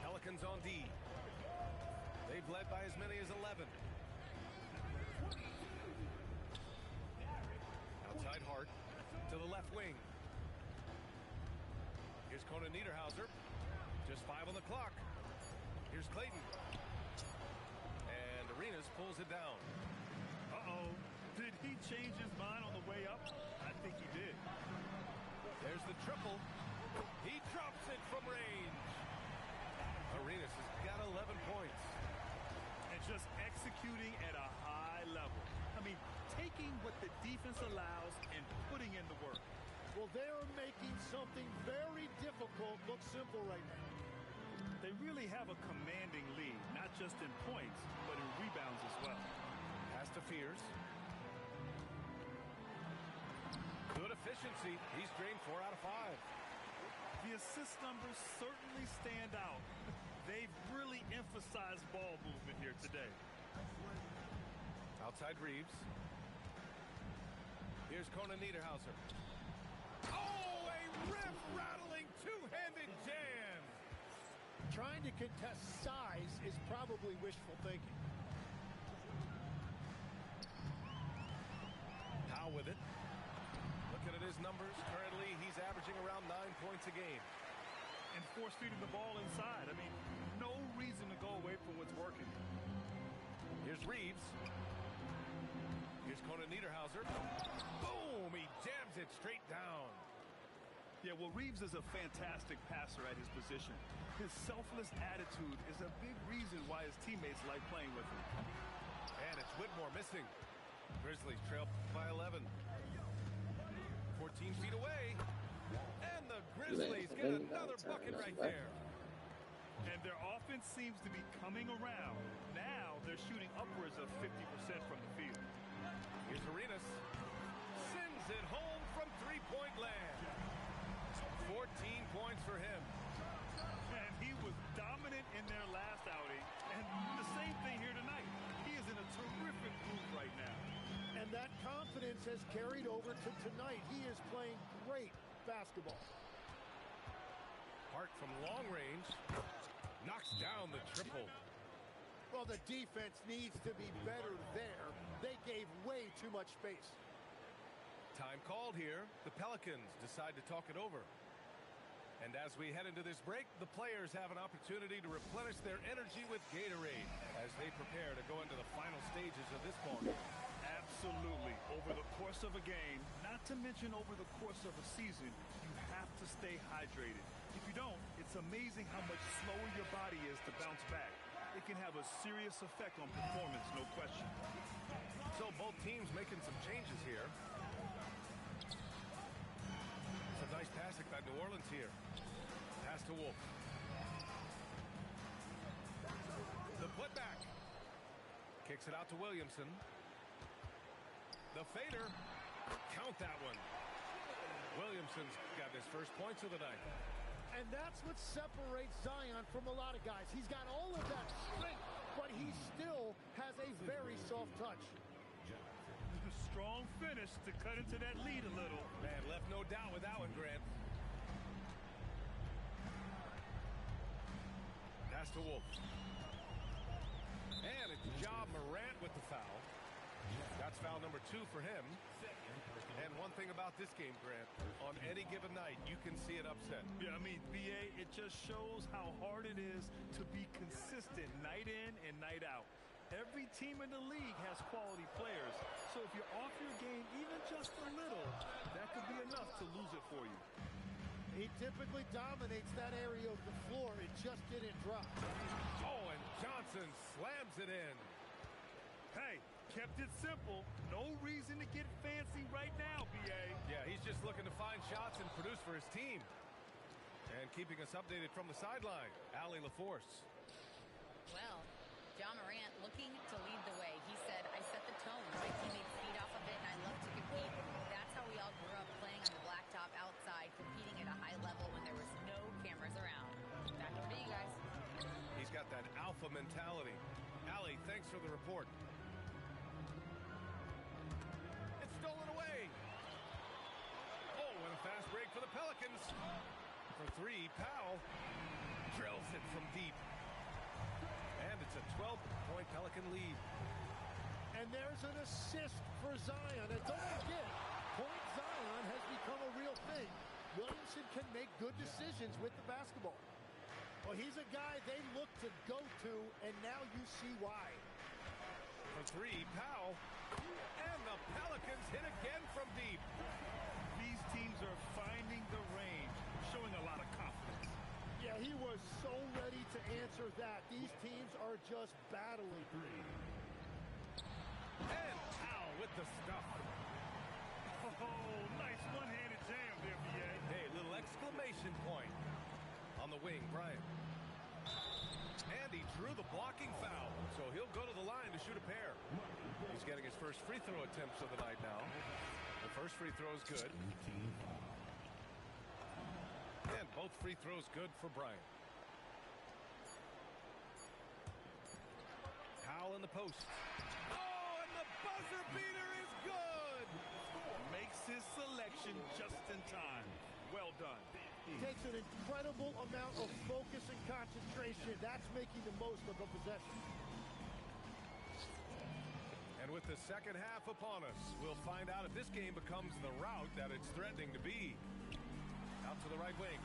Pelicans on D. They've led by as many as 11. Outside Hart to the left wing. Here's Conan Niederhauser. Just 5 on the clock. Here's Clayton. And Arenas pulls it down. Uh-oh. Did he change his mind on the way up? I think he did. There's the triple. He drops it from range. Arenas has got 11 points. And just executing at a high level. I mean, taking what the defense allows and putting in the work. Well, they're making something very difficult look simple right now. They really have a commanding lead, not just in points, but in rebounds as well. Pass to Fears. Good efficiency. He's drained 4 out of 5. The assist numbers certainly stand out. They've really emphasized ball movement here today. Outside Reeves. Here's Conan Niederhauser. Oh, a rip-rattling two-handed jam. Trying to contest size is probably wishful thinking. Powell with it. his numbers. Currently, he's averaging around 9 points a game. And force feeding the ball inside. I mean, no reason to go away from what's working. Here's Reeves. Here's Conan Niederhauser. Boom! He jams it straight down. Yeah, well, Reeves is a fantastic passer at his position. His selfless attitude is a big reason why his teammates like playing with him. And it's Whitmore missing. Grizzlies trail by 11. 14 feet away. And the Grizzlies get another bucket right there. And their offense seems to be coming around. Now they're shooting upwards of 50% from the field. Here's Arenas. Sends it home from three-point land. 14 points for him. And he was dominant in their last outing. And the same thing here tonight. He is in a terrific groove right now. And that confidence has carried over to tonight. He is playing great basketball. Hart from long range. Knocks down the triple. Well, the defense needs to be better there. They gave way too much space. Time called here. The Pelicans decide to talk it over. And as we head into this break, the players have an opportunity to replenish their energy with Gatorade as they prepare to go into the final stages of this ballgame. Absolutely. Over the course of a game, not to mention over the course of a season, you have to stay hydrated. If you don't, it's amazing how much slower your body is to bounce back. It can have a serious effect on performance, no question. So both teams making some changes here. Some nice passing by New Orleans here. Pass to Wolf. The putback. Kicks it out to Williamson. The fader. Count that one. Williamson's got his first points of the night. And that's what separates Zion from a lot of guys. He's got all of that strength, but he still has a very soft touch. Strong finish to cut into that lead a little. Man, left no doubt with that one, Grant. Pass to Wolf. And it's Ja Morant with the foul. That's foul number 2 for him. And one thing about this game, Grant, on any given night, you can see it upset. Yeah, I mean, BA, it just shows how hard it is to be consistent night in and night out. Every team in the league has quality players. So if you're off your game even just a little, that could be enough to lose it for you. He typically dominates that area of the floor. It just didn't drop. Oh, and Johnson slams it in. Hey, kept it simple. No reason to get fancy right now, BA. Yeah, he's just looking to find shots and produce for his team. And keeping us updated from the sideline, Allie LaForce. Well, Ja Morant looking to lead the way. He said, I set the tone. My teammates feed off of it, and I love to compete. That's how we all grew up, playing on the blacktop outside, competing at a high level when there was no cameras around. Back over to you guys. He's got that alpha mentality. Allie, thanks for the report. It's stolen away. Oh, and a fast break for the Pelicans. For 3, Powell drills it from deep. And it's a 12-point Pelican lead. And there's an assist for Zion. And don't forget, point Zion has become a real thing. Williamson can make good decisions with the basketball. Well, he's a guy they look to go to, and now you see why. For 3, Powell. And the Pelicans hit again from deep. These teams are finding the range, showing a lot of confidence. Yeah, he was so ready to answer that. These teams are just battling. And Powell with the stuff. Oh, nice one-handed jam there, BA. Hey, little exclamation point. On the wing, Bryant. And he drew the blocking foul, so he'll go to the line to shoot a pair. He's getting his first free throw attempts of the night now. The first free throw is good. And both free throws good for Bryant. Powell in the post. Oh, and the buzzer beater is good! Makes his selection just in time. Well done. Takes an incredible amount of focus and concentration. That's making the most of a possession. And with the second half upon us, we'll find out if this game becomes the rout that it's threatening to be. Out to the right wing.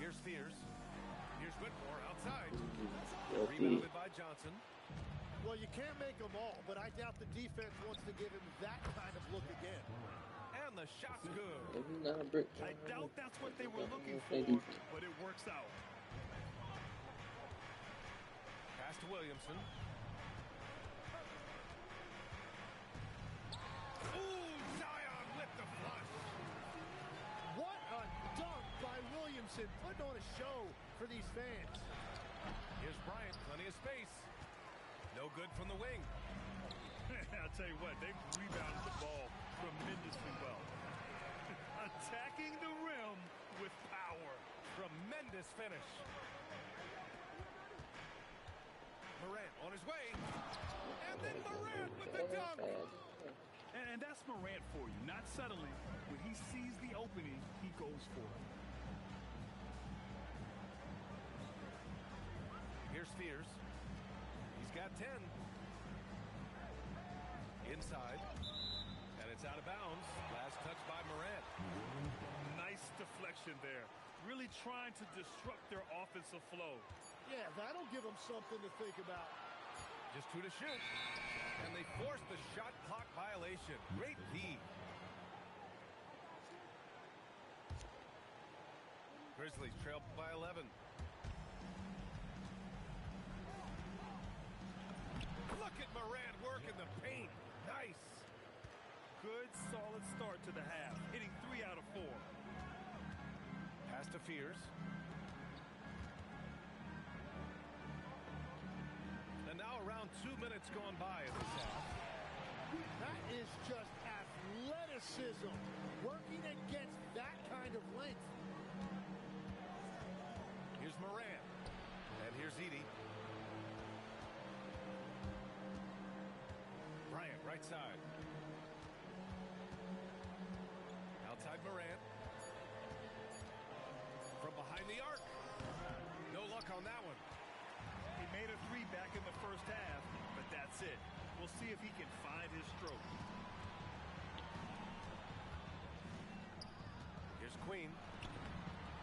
Here's Spears. Here's Whitmore outside. Rebounded by Johnson. Well, you can't make them all, but I doubt the defense wants to give him that kind of look again. And the shot's good. I doubt that's what they were looking for, but it works out. Pass to Williamson. Ooh, Zion with the flush. What a dunk by Williamson, putting on a show for these fans. Here's Bryant, plenty of space. No good from the wing. I'll tell you what, they've rebounded the ball tremendously well. Attacking the rim with power. Tremendous finish. Morant on his way. And then Morant with the dunk. And that's Morant for you. Not settling. When he sees the opening, he goes for it. Here's Spears. He's got 10. Inside. And it's out of bounds. Last touch by Morant. Nice deflection there. Really trying to disrupt their offensive flow. Yeah, that'll give them something to think about. Just 2 to shoot. And they force the shot clock violation. Great D. Grizzlies trail by 11. Look at Morant working the paint. Nice. Good, solid start to the half. Hitting 3 out of 4. Pass to Fears. And now around 2 minutes gone by in this half. That is just athleticism. Working against that kind of length. Here's Morant. And here's Edey. Bryant, right side. Outside Morant. From behind the arc. No luck on that one. He made a 3 back in the first half, but that's it. We'll see if he can find his stroke. Here's Queen.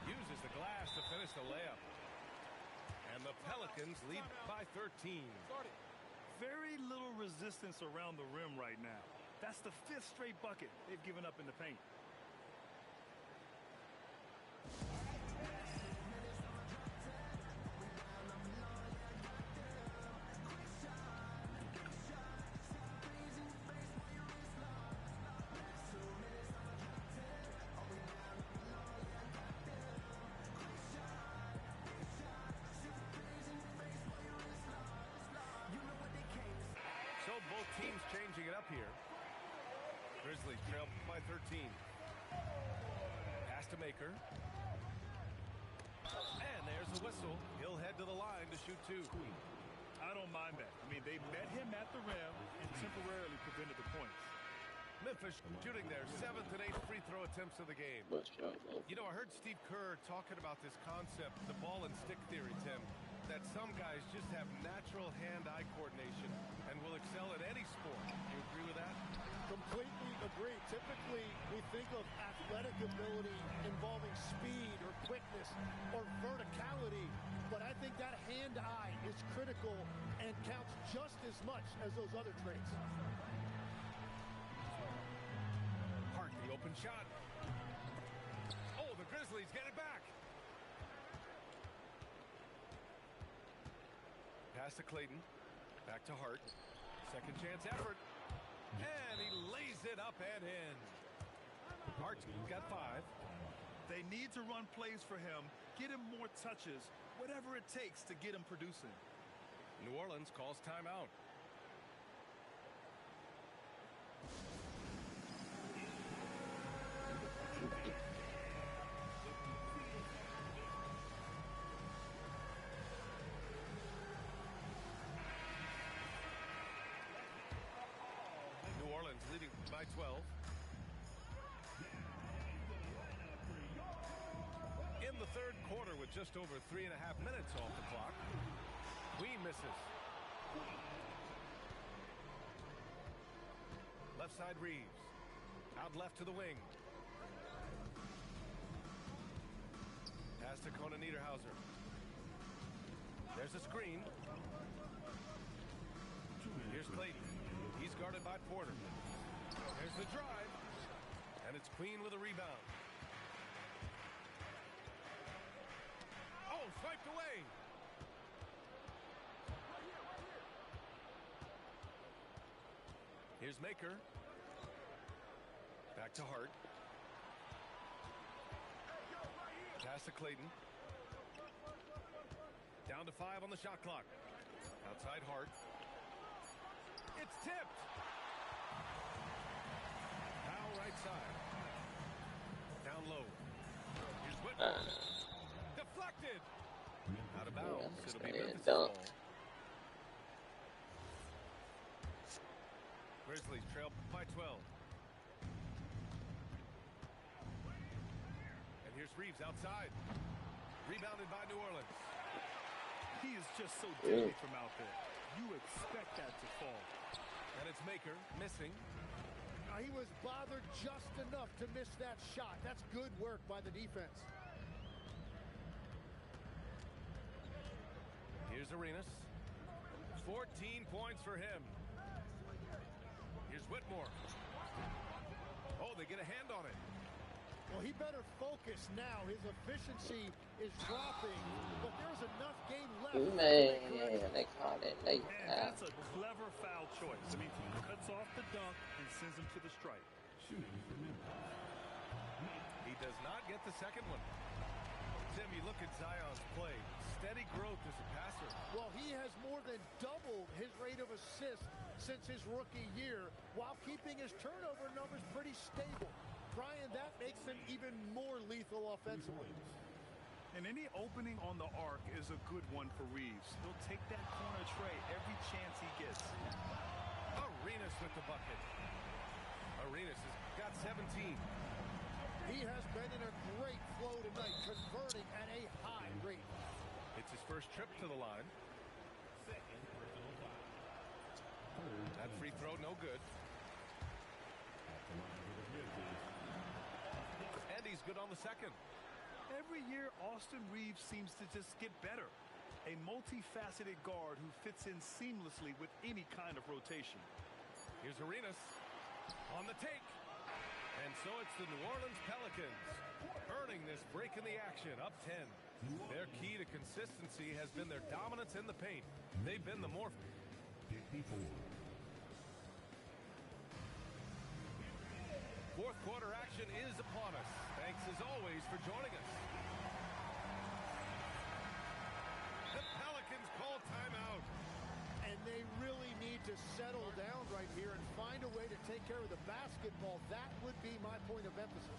Uses the glass to finish the layup. And the Pelicans lead by 13. Very little resistance around the rim right now. That's the 5th straight bucket they've given up in the paint. So both teams changing it up here. Grizzlies trail by 13. Pass to Maker. And there's the whistle. He'll head to the line to shoot 2. I don't mind that. I mean, they met him at the rim and temporarily prevented the points. Memphis shooting their 7th and 8th free throw attempts of the game. You know, I heard Steve Kerr talking about this concept, the ball and stick theory, Tim, that some guys just have natural hand-eye coordination and will excel at any sport. You agree with that? Completely agree. Typically, we think of athletic ability involving speed or quickness or verticality, but I think that hand-eye is critical and counts just as much as those other traits. Hart, the open shot. Oh, the Grizzlies get it back. Pass to Clayton. Back to Hart. Second chance effort. And he lays it up and in. Hart's got 5. They need to run plays for him, get him more touches, whatever it takes to get him producing. New Orleans calls timeout. New Orleans leading by 12. In the third quarter with just over 3.5 minutes off the clock. Queen misses. Left side Reeves. Out left to the wing. Pass to Conan Niederhauser. There's a screen. Here's Clayton. He's guarded by Porter. There's the drive. And it's Queen with a rebound. Oh, swiped away. Here's Maker. Back to Hart. Pass to Clayton. Down to 5 on the shot clock. Outside Hart. It's tipped. Foul right side. Down low. Here's Whitmore. Deflected. Out of bounds. It'll be Memphis' ball. Grizzlies trail by 12. And here's Reeves outside. Rebounded by New Orleans. He is just so deadly from out there. You expect that to fall. And it's Maker missing. He was bothered just enough to miss that shot. That's good work by the defense. Here's Arenas. 14 points for him. Here's Whitmore. Oh, they get a hand on it. Well, he better focus now. His efficiency is dropping, but there's enough game left. Man, they caught it. And that's a clever foul choice. I mean, he cuts off the dunk and sends him to the stripe. Shooting for Memphis. He does not get the second one. Tim, you look at Zion's play. Steady growth as a passer. Well, he has more than doubled his rate of assists since his rookie year, while keeping his turnover numbers pretty stable. Brian, that makes him even more lethal offensively. And any opening on the arc is a good one for Reeves. He'll take that corner tray every chance he gets. Arenas with the bucket. Arenas has got 17. He has been in a great flow tonight, converting at a high rate. It's his first trip to the line. Second personal foul. That free throw, no good. At the line for the Grizzlies. And he's good on the second. Every year, Austin Reeves seems to just get better. A multifaceted guard who fits in seamlessly with any kind of rotation. Here's Arenas on the take. And so it's the New Orleans Pelicans earning this break in the action, up 10. Their key to consistency has been their dominance in the paint. They've been the more 54. fourth quarter action is upon us. Thanks as always for joining us. The Pelicans call timeout. And they really need to settle down right here and find a way to take care of the basketball. That would be my point of emphasis.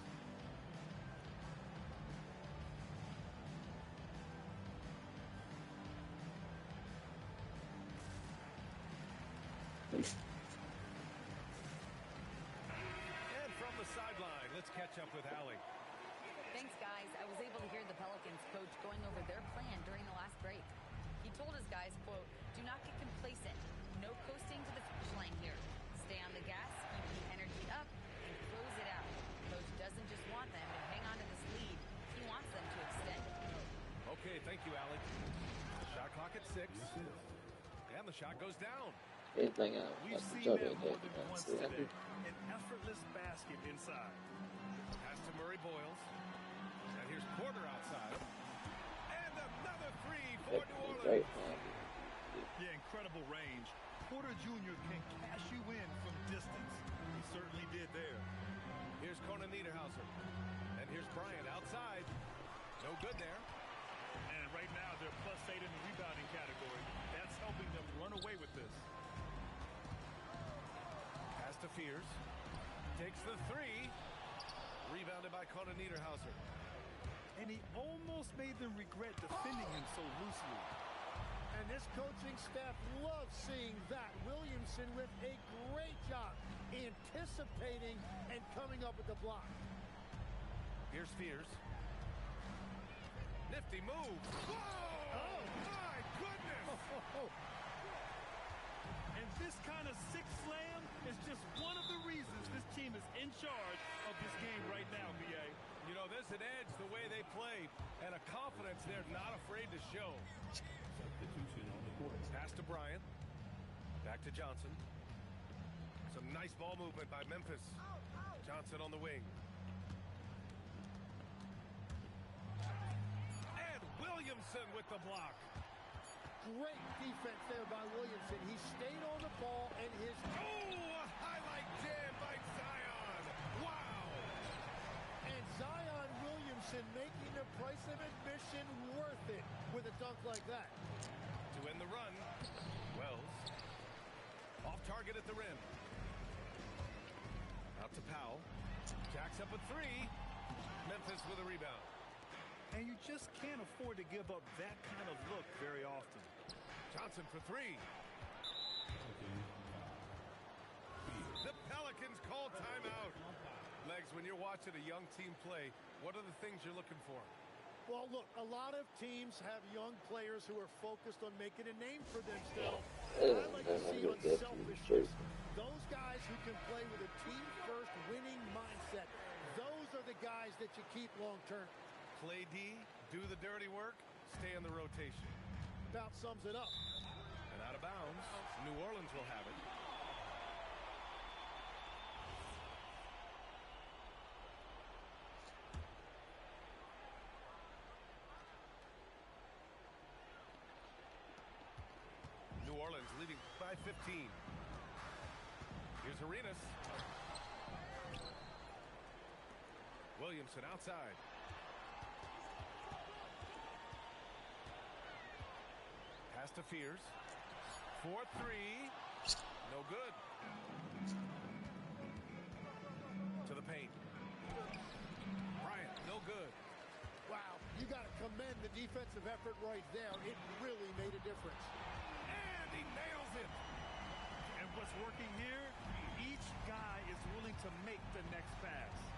And from the sideline, let's catch up with Allie. Thanks, guys. I was able to hear the Pelicans coach going over their plan during the last break. He told his guys, quote, "Do not get complacent. No coasting to the finish line here. Stay on the gas, keep the energy up, and close it out." Coach doesn't just want them to hang on to this lead. He wants them to extend it. Okay, thank you, Allie. Shot clock at 6. And the shot goes down. We've seen that more than once today. An effortless basket inside. Pass to Murray Boyles. And here's Porter outside. And another three for New Orleans. Yeah, incredible range. Porter Jr. can cash you in from distance. He certainly did there. Here's Conan Niederhauser. And here's Bryant outside. No good there. And right now, they're +8 in the rebounding category. That's helping them run away with this. Pass to Fears. Takes the three. Rebounded by Conan Niederhauser. And he almost made them regret defending him so loosely. And this coaching staff loves seeing that. Williamson with a great job anticipating and coming up with the block. Here's Fears. Nifty move. Whoa! Oh. My goodness! And this kind of sixth slam is just one of the reasons this team is in charge of this game right now, B.A. You know, there's an edge the way they play and a confidence they're not afraid to show. Substitution on the court. Pass to Bryant. Back to Johnson. Some nice ball movement by Memphis. Johnson on the wing. And Williamson with the block. Great defense there by Williamson. He stayed on the ball, and his... Oh, a highlight jam by Zion. Wow. And Zion Williamson making the price of admission worth it with a dunk like that. To end the run, Wells. Off target at the rim. Out to Powell. Jacks up a three. Memphis with a rebound. And you just can't afford to give up that kind of look very often. Johnson for three. The Pelicans call timeout. Legs, when you're watching a young team play, what are the things you're looking for? Well, look, a lot of teams have young players who are focused on making a name for themselves. I like to see unselfishness. Those guys who can play with a team-first winning mindset, those are the guys that you keep long-term. Play D, do the dirty work, stay in the rotation. About sums it up. And out of bounds, New Orleans will have it. New Orleans leading by 15. Here's Arenas. Williamson outside. Pass to Fears. 4-3. No good. To the paint. Bryant, no good. Wow, you got to commend the defensive effort right there. It really made a difference. And he nails it. And what's working here, each guy is willing to make the next pass.